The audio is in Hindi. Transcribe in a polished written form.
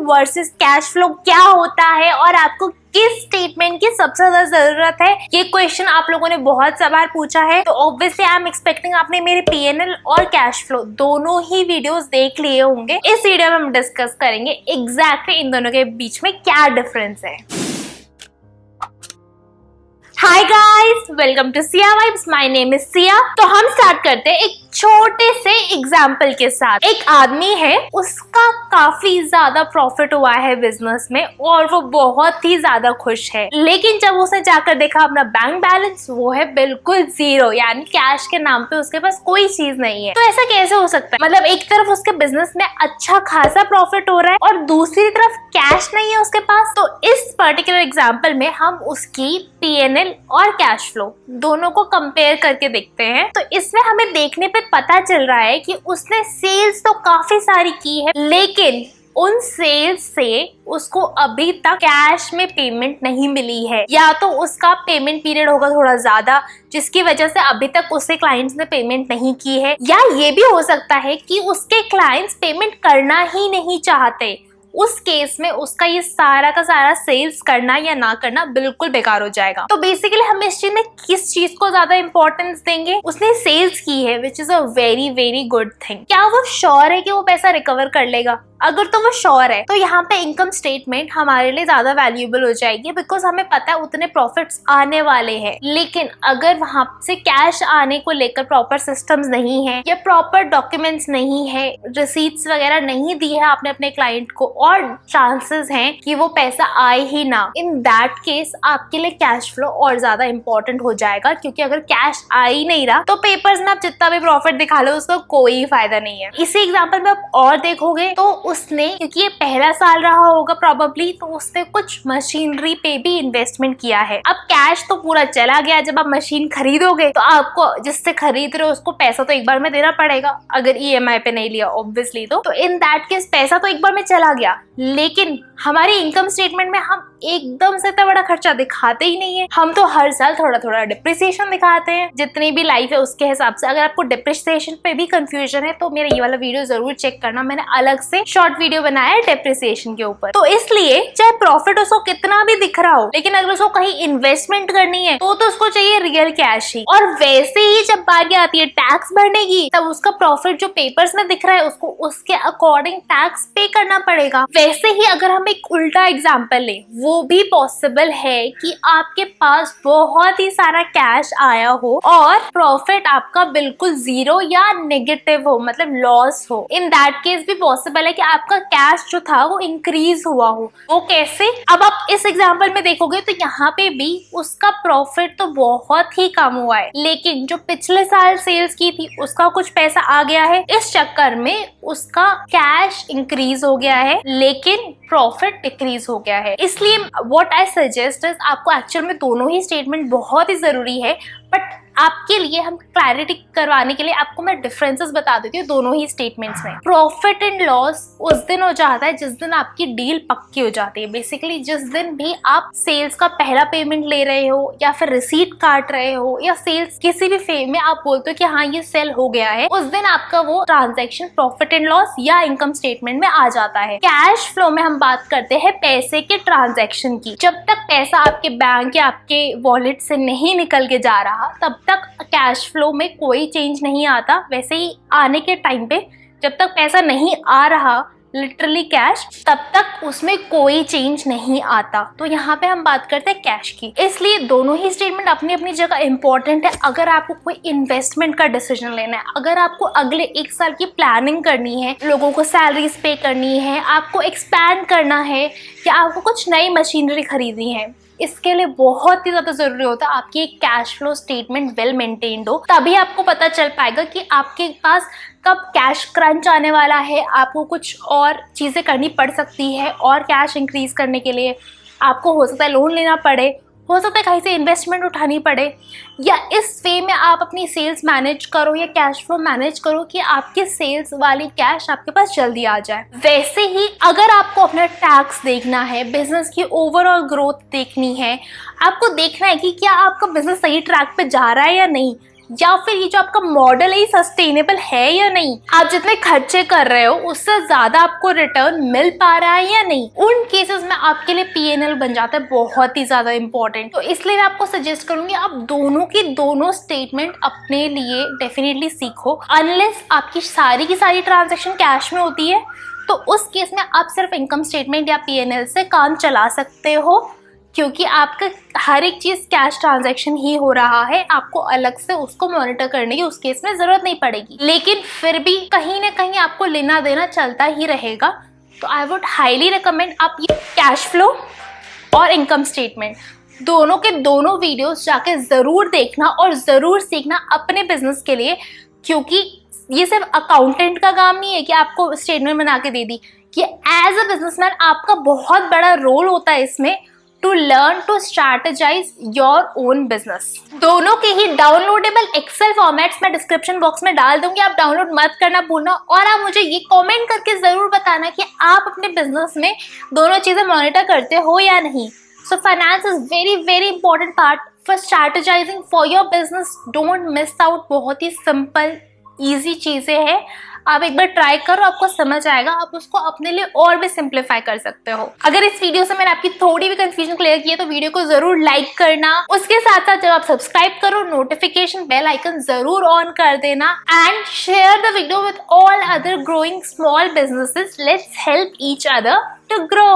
स्टेटमेंट वर्सेस कैश फ्लो क्या होता है और आपको किस स्टेटमेंट की सबसे ज्यादा जरूरत है, ये क्वेश्चन आप लोगों ने बहुत सा बार पूछा है। तो ऑब्वियसली आई एम एक्सपेक्टिंग आपने मेरे पीएनएल और कैश फ्लो दोनों ही वीडियोस देख लिए होंगे। इस वीडियो में हम डिस्कस करेंगे एग्जैक्टली इन दोनों के बीच में क्या डिफरेंस है। Hi guys, welcome to Siya vibes. My name is Siya. तो हम स्टार्ट करते हैं एक छोटे से एग्जाम्पल के साथ। एक आदमी है, उसका काफी ज्यादा प्रॉफिट हुआ है बिजनेस में और वो बहुत ही ज्यादा खुश है, लेकिन जब उसने जाकर देखा अपना बैंक बैलेंस, वो है बिल्कुल जीरो, यानी कैश के नाम पे उसके पास कोई चीज नहीं है। तो ऐसा कैसे हो सकता है? मतलब एक तरफ उसके बिजनेस में अच्छा खासा प्रॉफिट हो रहा है और दूसरी तरफ कैश नहीं है उसके पास। तो इस पर्टिकुलर एग्जाम्पल में हम उसकी पीएनएल और कैश फ्लो दोनों को कंपेयर करके देखते हैं। तो इसमें हमें देखने पे पता चल रहा है कि उसने सेल्स तो काफी सारी की है, लेकिन उन सेल्स से उसको अभी तक कैश में पेमेंट नहीं मिली है, या तो उसका पेमेंट पीरियड होगा थोड़ा ज्यादा, जिसकी वजह से अभी तक उससे क्लाइंट्स ने पेमेंट नहीं की है, या ये भी हो सकता है कि उसके क्लाइंट्स पेमेंट करना ही नहीं चाहते। उस केस में उसका ये सारा का सारा सेल्स करना या ना करना बिल्कुल बेकार हो जाएगा। तो बेसिकली हम इस चीज में किस चीज को ज्यादा इंपॉर्टेंस देंगे? उसने सेल्स की है, which is a very very good thing. क्या वो श्योर है कि वो पैसा रिकवर कर लेगा? अगर तो वो श्योर है तो यहाँ पे इनकम स्टेटमेंट हमारे लिए ज्यादा वैल्यूएबल हो जाएगी, बिकॉज हमें पता है उतने प्रॉफिट्स आने वाले हैं। लेकिन अगर वहां से कैश आने को लेकर प्रॉपर सिस्टम्स नहीं है या प्रॉपर डॉक्यूमेंट्स नहीं है, रिसीट्स वगैरह नहीं दी है आपने अपने क्लाइंट को, और चांसेस हैं कि वो पैसा आए ही ना, इन दैट केस आपके लिए कैश फ्लो और ज्यादा इंपॉर्टेंट हो जाएगा। क्योंकि अगर कैश आ ही नहीं रहा तो पेपर्स में आप जितना भी प्रॉफिट दिखा लो उसका कोई फायदा नहीं है। इसी एग्जाम्पल में आप और देखोगे तो उसने, क्योंकि ये पहला साल रहा होगा प्रॉबेबली, तो उसने कुछ मशीनरी पे भी इन्वेस्टमेंट किया है। अब कैश तो पूरा चला गया। जब आप मशीन खरीदोगे तो आपको जिससे खरीद रहे हो उसको पैसा तो एक बार में देना पड़ेगा, अगर ईएमआई पे नहीं लिया ऑब्वियसली। तो इन दैट केस पैसा तो एक बार में चला गया, लेकिन हमारी इनकम स्टेटमेंट में हम एकदम से इतना बड़ा खर्चा दिखाते ही नहीं है। हम तो हर साल थोड़ा थोड़ा डिप्रिसिएशन दिखाते हैं, जितनी भी लाइफ है उसके हिसाब से। अगर आपको डिप्रिसिएशन पे भी कंफ्यूजन है तो मेरा ये वाला वीडियो जरूर चेक करना, मैंने अलग से शॉर्ट वीडियो बनाया है डिप्रिसिएशन के ऊपर। तो इसलिए चाहे प्रॉफिट उसको कितना भी दिख रहा हो, लेकिन अगर उसको कहीं इन्वेस्टमेंट करनी है तो उसको चाहिए रियल कैश ही। और वैसे ही जब बारी आती है टैक्स भरने की, तब उसका प्रॉफिट जो पेपर्स में दिख रहा है उसको उसके अकॉर्डिंग टैक्स पे करना पड़ेगा। वैसे ही अगर हम एक उल्टा एग्जाम्पल लें, वो भी पॉसिबल है कि आपके पास बहुत ही सारा कैश आया हो और प्रॉफिट आपका बिल्कुल जीरो या नेगेटिव हो, मतलब लॉस हो। इन दैट केस भी पॉसिबल है कि आपका कैश जो था वो इंक्रीज हुआ हो। वो कैसे? अब आप इस एग्जाम्पल में देखोगे तो यहाँ पे भी उसका प्रॉफिट तो बहुत ही कम हुआ है, लेकिन जो पिछले साल सेल्स की थी उसका कुछ पैसा आ गया है। इस चक्कर में उसका कैश इंक्रीज हो गया है, लेकिन प्रॉफिट डिक्रीज हो गया है। इसलिए व्हाट आई सजेस्ट इज, आपको एक्चुअल में दोनों ही स्टेटमेंट बहुत ही जरूरी है, बट आपके लिए हम क्लैरिटी करवाने के लिए आपको मैं डिफरेंसेस बता देती हूँ दोनों ही स्टेटमेंट्स में। प्रॉफिट एंड लॉस उस दिन हो जाता है जिस दिन आपकी डील पक्की हो जाती है। बेसिकली जिस दिन भी आप सेल्स का पहला पेमेंट ले रहे हो या फिर रिसीट काट रहे हो या सेल्स किसी भी फेम में आप बोलते हो कि हाँ ये सेल हो गया है, उस दिन आपका वो ट्रांजैक्शन प्रॉफिट एंड लॉस या इनकम स्टेटमेंट में आ जाता है। कैश फ्लो में हम बात करते हैं पैसे के ट्रांजैक्शन की। जब तक पैसा आपके बैंक या आपके वॉलेट से नहीं निकल के जा रहा तब तक कैश फ्लो में कोई चेंज नहीं आता। वैसे ही आने के टाइम पे जब तक पैसा नहीं आ रहा लिटरली कैश, तब तक उसमें कोई चेंज नहीं आता। तो यहाँ पे हम बात करते हैं कैश की। इसलिए दोनों ही स्टेटमेंट अपनी अपनी जगह इंपॉर्टेंट है। अगर आपको कोई इन्वेस्टमेंट का डिसीजन लेना है, अगर आपको अगले एक साल की प्लानिंग करनी है, लोगों को सैलरीज पे करनी है, आपको एक्सपैंड करना है या आपको कुछ नई मशीनरी खरीदनी है, इसके लिए बहुत ही ज्यादा जरूरी होता है आपकी एक cash flow statement well maintained हो। तभी आपको पता चल पाएगा कि आपके पास कब कैश क्रंच आने वाला है, आपको कुछ और चीजें करनी पड़ सकती है, और कैश इंक्रीज करने के लिए आपको हो सकता है लोन लेना पड़े, हो सकता है कहीं से इन्वेस्टमेंट उठानी पड़े, या इस वे में आप अपनी सेल्स मैनेज करो या कैश फ्लो मैनेज करो कि आपके सेल्स वाली कैश आपके पास जल्दी आ जाए। वैसे ही अगर आपको अपना टैक्स देखना है, बिजनेस की ओवरऑल ग्रोथ देखनी है, आपको देखना है कि क्या आपका बिजनेस सही ट्रैक पे जा रहा है या नहीं, या फिर ये जो आपका मॉडल है ये सस्टेनेबल है या नहीं, आप जितने खर्चे कर रहे हो उससे ज्यादा आपको रिटर्न मिल पा रहा है या नहीं। उन केसेस में आपके लिए P&L बन जाता है बहुत ही ज्यादा इंपॉर्टेंट। तो इसलिए मैं आपको सजेस्ट करूंगी आप दोनों की दोनों स्टेटमेंट अपने लिए डेफिनेटली सीखो। अनलेस आपकी सारी की सारी ट्रांजेक्शन कैश में होती है तो उस केस में आप सिर्फ इनकम स्टेटमेंट या P&L से काम चला सकते हो, क्योंकि आपका हर एक चीज कैश ट्रांजैक्शन ही हो रहा है, आपको अलग से उसको मॉनिटर करने की उस केस में जरूरत नहीं पड़ेगी। लेकिन फिर भी कहीं ना कहीं आपको लेना देना चलता ही रहेगा। तो आई वुड हाईली रिकमेंड आप ये कैश फ्लो और इनकम स्टेटमेंट दोनों के दोनों वीडियोस जाके जरूर देखना और जरूर सीखना अपने बिजनेस के लिए, क्योंकि ये सिर्फ अकाउंटेंट का काम नहीं है कि आपको स्टेटमेंट बना के दे दी। कि एज अ बिजनेसमैन आपका बहुत बड़ा रोल होता है इसमें, to learn to strategize your own business. दोनों के ही डाउनलोडेबल एक्सेल फॉर्मेट्स मैं डिस्क्रिप्शन बॉक्स में डाल दूंगी, आप डाउनलोड मत करना भूलना। और आप मुझे ये कमेंट करके जरूर बताना कि आप अपने बिजनेस में दोनों चीजें मॉनिटर करते हो या नहीं। So finance is very very important part for strategising for your business. Don't miss out, बहुत ही सिंपल ईजी चीजें हैं, आप एक बार ट्राई करो, आपको समझ आएगा, आप उसको अपने लिए और भी सिंप्लीफाई कर सकते हो। अगर इस वीडियो से मैंने आपकी थोड़ी भी कंफ्यूजन क्लियर की है तो वीडियो को जरूर लाइक करना। उसके साथ साथ जब आप सब्सक्राइब करो नोटिफिकेशन बेल आइकन जरूर ऑन कर देना and share the video with all other growing small businesses. Let's help each other to grow.